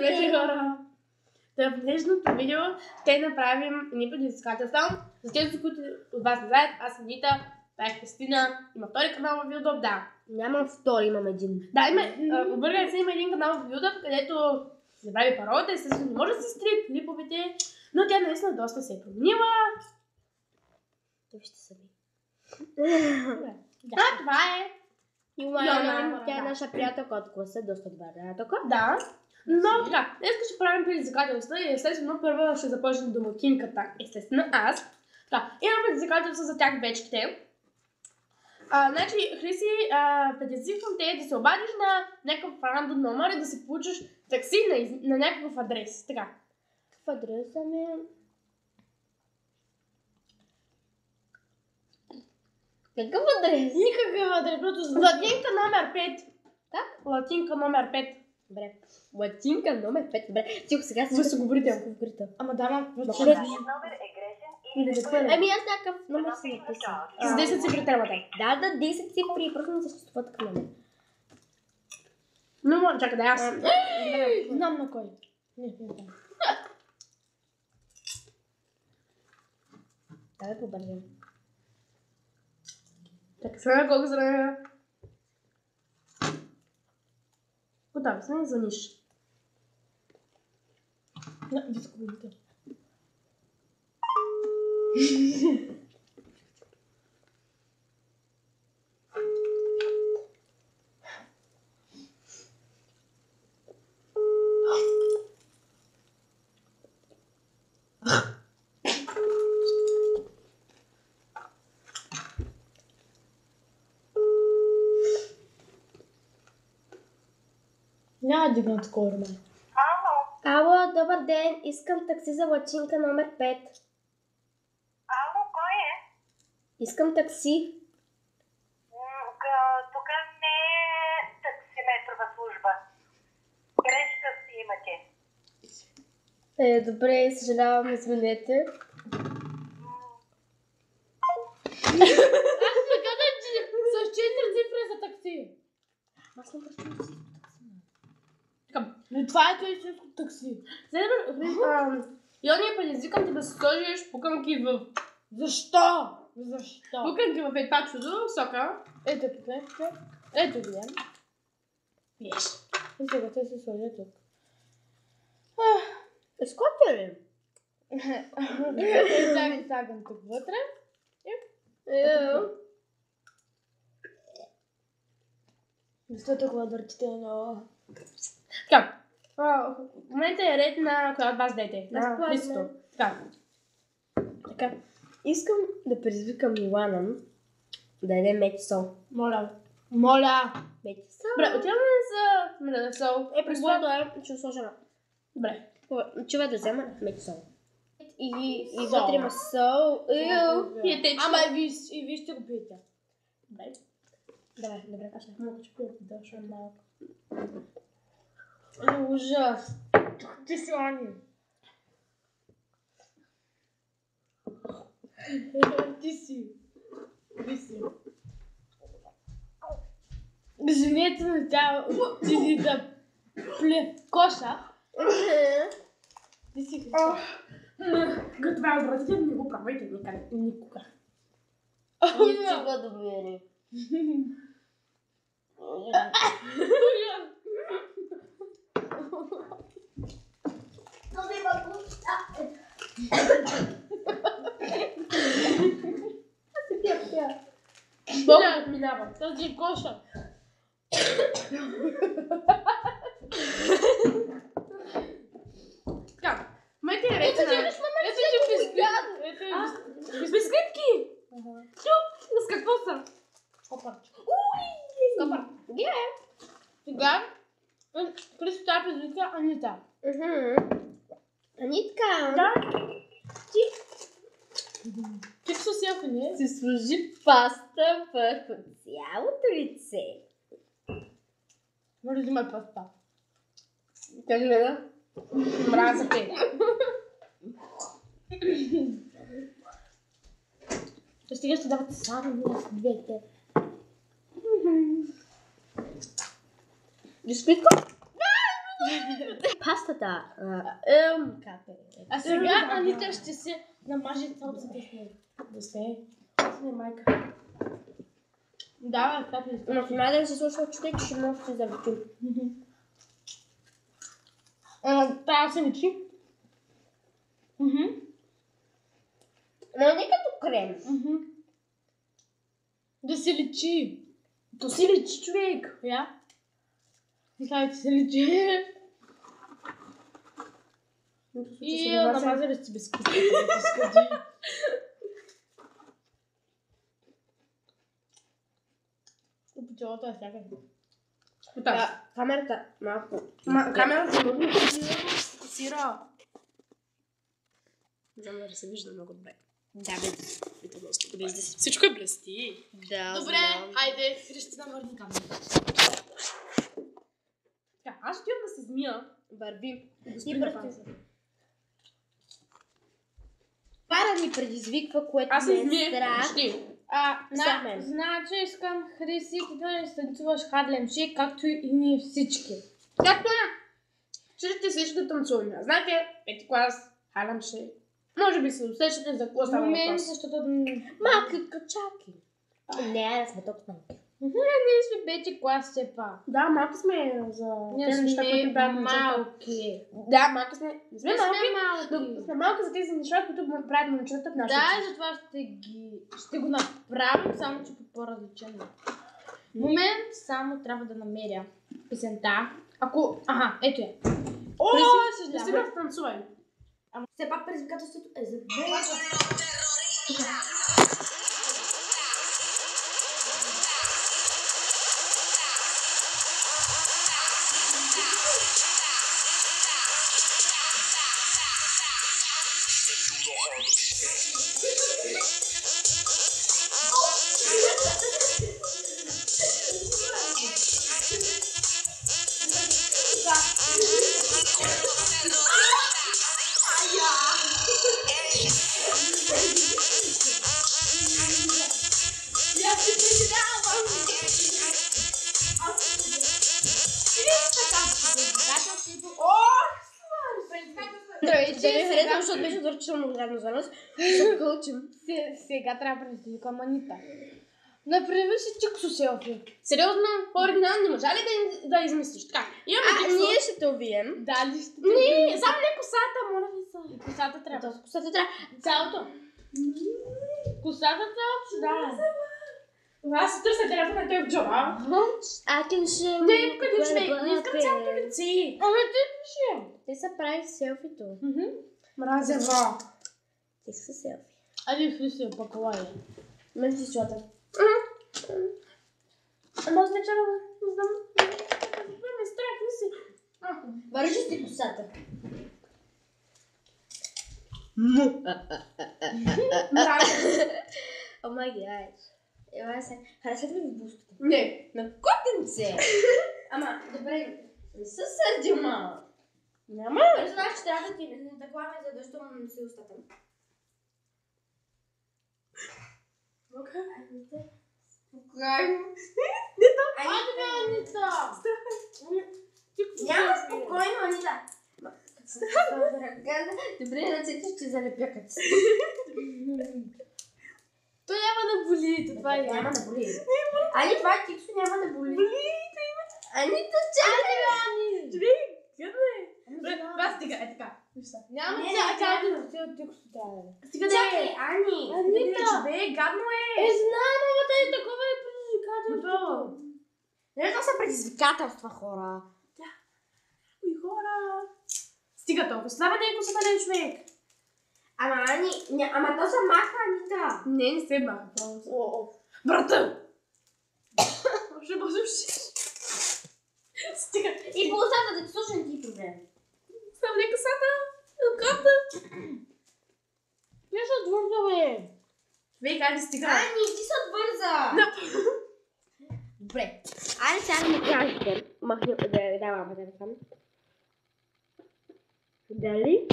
Здравейте, хора! В днешното видео ще направим едни предизвикателства. За тези, които от вас не знаят, аз съм Нита, това е Кристина, има втори канал в YouTube, да. Нямам втори, имам един. Да, объркайте се, има един канал в YouTube, където се прави пародия, естествено не може да се стрие клиповете, но тя наистина доста се е променила. Вижте сами. Да, това е. Йоана, тя е наша приятелка от класа, доста добра приятелка. Да. Но така, днес ще правим предизвикателства и естествено първо ще започнем домакинката, естествено аз. Така, имам предизвикателства за тях вечките. Значи, Хриси, предизвиквам те да се обадиш на някакъв рандом номер и да си получиш такси на някакъв адрес. Така. В адреса ми... Какъв адрес? Никакъв адрес, просто латинка номер 5. Так? Латинка номер 5. Добре. Латинка номер 5. Добре. Тихо, сега Вы се говорите. Ама да, Номер е грешен Ами аз някакъв номер си написам. С 10 цифри трябвате. Да, 10 цифри, просто не съществува така номер. Но, чакай да аз. Знам на кой. Не знам. Давай побързам. Чакай сега колко време. Готови сме, звъниш. Висоководите. Няма дигнат скоро, ме. Ало, добър ден. Искам такси за латинка номер 5. Ало, кой е? Искам такси. Тук не е таксиметрова служба. Грешка си имате. Добре, съжалявам, извинете. Аз ще кажа, че с 4 цифри за такси. Аз не пръщам такси. Но това е това истинско такси. Йония, предизвикам ти да се сложиш пуканки в... Защо? Пуканки в това чудо, сока. Ето тук, ето ги. Пиеш. И сега те се сложат тук. Сколько ли? Слагам тук вътре. Защо толкова дъртително? Така. В момента е ред на коя от вас дете. На Христо. Така. Искам да предизвикам Милана да яде метисол. Моля. Метисол? Добре, отиваме за метисол. Предполагам е, ще сложа. Добре. Чува да взема метисол. И вътре има сол. Ама и вижте го пиете. Добре, каша. Мога че пиете, да, ще малко. Ужас. Ти си Ани. Ти си. Извинете, но тя ти да пле коша. Ти си Христо. Това е отвратително, не го правете никъде. Никога. Не стига до мене. Бога минава. Тази е коша. Така, в момента е ред на... Ето че бисквитки! Чуп! С какво са? Скопърче. Скопър. Сега, Христо тя предизвика Анита. Анитка! Да. Ти в соселка, не? Си сложи паста върху цялото лице. Може да взимат паста. Кажи ли да? Мразя те. Стига ще давате само на двете. Бисквитка? Пастата. А сега Анита ще се намаже цялото снег. Да се. Аз не майка. Давай, капи. Но в момента да се слуша човек, ще може да се завърти. Трябва да се личи. Но не като крем. Да се личи. То си личи, човек. Я? Мисля, че се личи. И намазали си безкусно. Пчелото е всякъде. Камерата малко. Камерата много фокусира. Не знам дали се вижда много добре. Да, бе. Всичко е блести. Да, добре, хайде, Христина, върни камерата. Така, аз ще да се змия. Върви. Ти бързи. Пара ми предизвиква, което аз ме се е змия. страх. Значи искам Хриси да не станцуваш Харлем Шейк, както и ние всички. Както ще всички танцуваме. Знаете, ети клас, Харлем Шейк. Може би се усещате за какво става въпрос. Защото Малки качаки. Не сме толкова малки. Ние сме пети клас все пак. Да, малки сме за тези неща, които правят малки. Да, малки сме. Не сме малки. Но сме малки за тези неща, които правят момчетата в нашата Да, затова ще го направим, само че по по-различен начин. Момент, само трябва да намеря песента. Ето я. Не си да танцувай. Ама все пак предизвикателството е за защото беше отвърчително гледно за нас. Ще кълчим. Сега трябва да предизвикам Анита. Направи си чиксо селфи. Сериозно, по-оригинално не можа ли да измислиш? Така, имаме ние ще те увием. Дали ще те увием. Не, само не косата, моля ви се. И косата трябва. Косата трябва. Цялото. Косата цялото, да. Аз се търся телефона и той в джоба. I can show Не, къде човек, не искам цялото лице. Ама ти пише. Те са прави селфито. Мразева. Те са селфи. Айде Хриси, паколай. Мен си чуата. Ама аз вечера не знам. Ме страх, не си. Вържи си косата. О май гад. Ева се. Харесват ли ви буските? Не. На котенце. Ама, добре. Не се сърди, ма. Няма. Знаеш, че трябва да ти да кламе, за да ще му не си устата. Спокойно. Айде бе, Анита. Няма спокойно, Анита. Добре, ръцете ще залепя като си. То няма да боли, това е. Няма да боли. Ани, това е тиксо, няма да боли. Анита, чакай! Ани! Човек, къде? Това стига, е така. Няма цялото тиксо трябва. Стига да е. Чакай, Ани! Анита! Човек, гадно е. Знам, ама тъй такова е предизвикателството. Не, това са предизвикателства, хора. Кои хора? Стига толкова. Става да е косата на човек. Ама, Ани, ама то са маха, Анита. Не се маха. Брата! Ще бъдеш. Стига. И по устата да ти слушам ти проблем. Ставле косата. Ката. Не са твърдо, бе. Вей, хайде стига. Ани, ти са бърза. Добре. Айде сега да ми кажете. Махни, да лампата да там. Дали?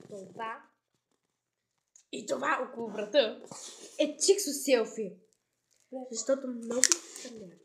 Това. И това около врата е чиксо селфи. Защото много съмнявам.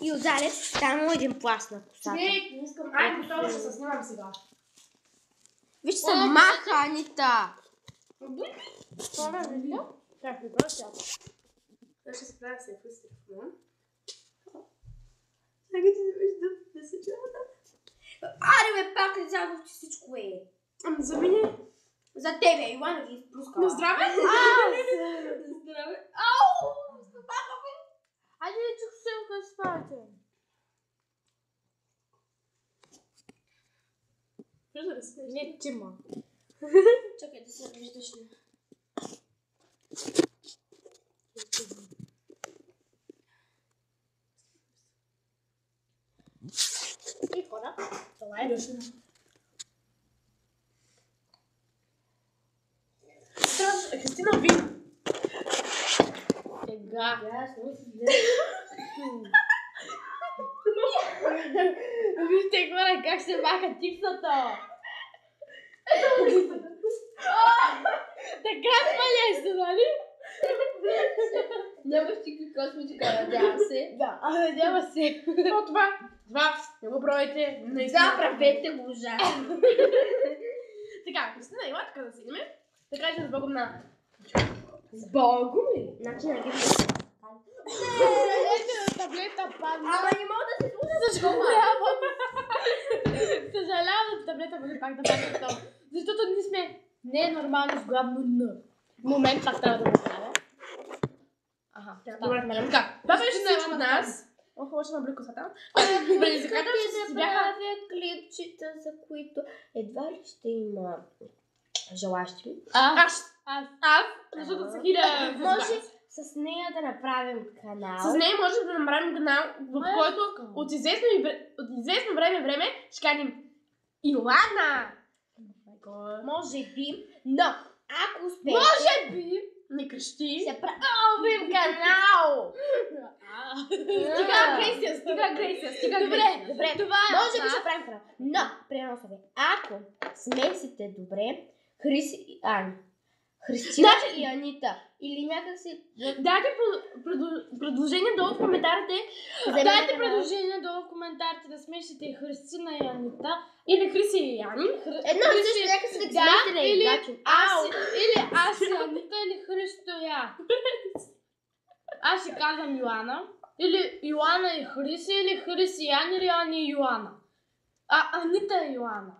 и отзаде само един пласт на косата. Не искам. Айде, готова ще се снимам сега. Виж се маха, Анита! Това е видео? Как ми просто? Аз ще се правя с ефис телефон. Чакай, че не виждам да се чува. Аре бе, пак не знам, че всичко е. Ами за мене. За тебе, Йоана ги изпускала. На здраве? На здраве. Ау! Стопаха ме! Айде да чух силка с спавате. Вижда ли се? Не, Тима. Чакай да се виждаш ли. И хора. Това е дошли. Кристина, ви. Тега. Вижте хора как се маха тиксата. Така смаляш, нали? Нямаш тикви космичка, надявам се. Да, надява се. Но това, не го пробайте. Да, правете го ужасно. Така, Кристина, има така да седиме. Да кажем с Богом на... С Богом ли? Значи на ги Таблета падна. Ама не мога да се слуша. Съжалявам. Съжалявам, таблета бъде пак да падне това. Защото ние сме ненормални с главно Н. Момент, пак трябва да го правя. Ага, Добре, така. Това беше всичко от нас. Ох, още набли косата. Предизвикателствата си бяха... правя клипчета, за които едва ли ще има желащи. Аз, защото са хиляда. Може с нея да направим канал. С нея можем да направим канал, в който от известно време ще кажем Илана! Може би, но ако успеете, Може би! Не крещи! ще правим канал. Стига Грейсия! Добре. Това е. Може би ще правим канал. Но, приемам съвет. Ако смесите добре Хриси и Ани, Христина и Анита, или някакси... Дайте предложение долу в коментарите. Дайте предложение долу в коментарите да смешите Христина и Анита. Или Хриси и Ани. Едно и също, някакси да ги смесите на един начин. Аз и Анита или Христо и я. Аз ще казвам Йоана. Или Йоана и Хриси, или Хриси и Ани, или Ани и Йоана. Анита и Йоана.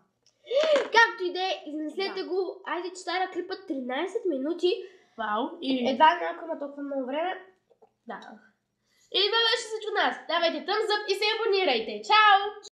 Както и да е, измислете го. Айде, че стара клипът 13 минути. Вау! И Едва ли някой има толкова много време. да. И това беше всичко от нас. Давайте thumbs up и се абонирайте. Чао!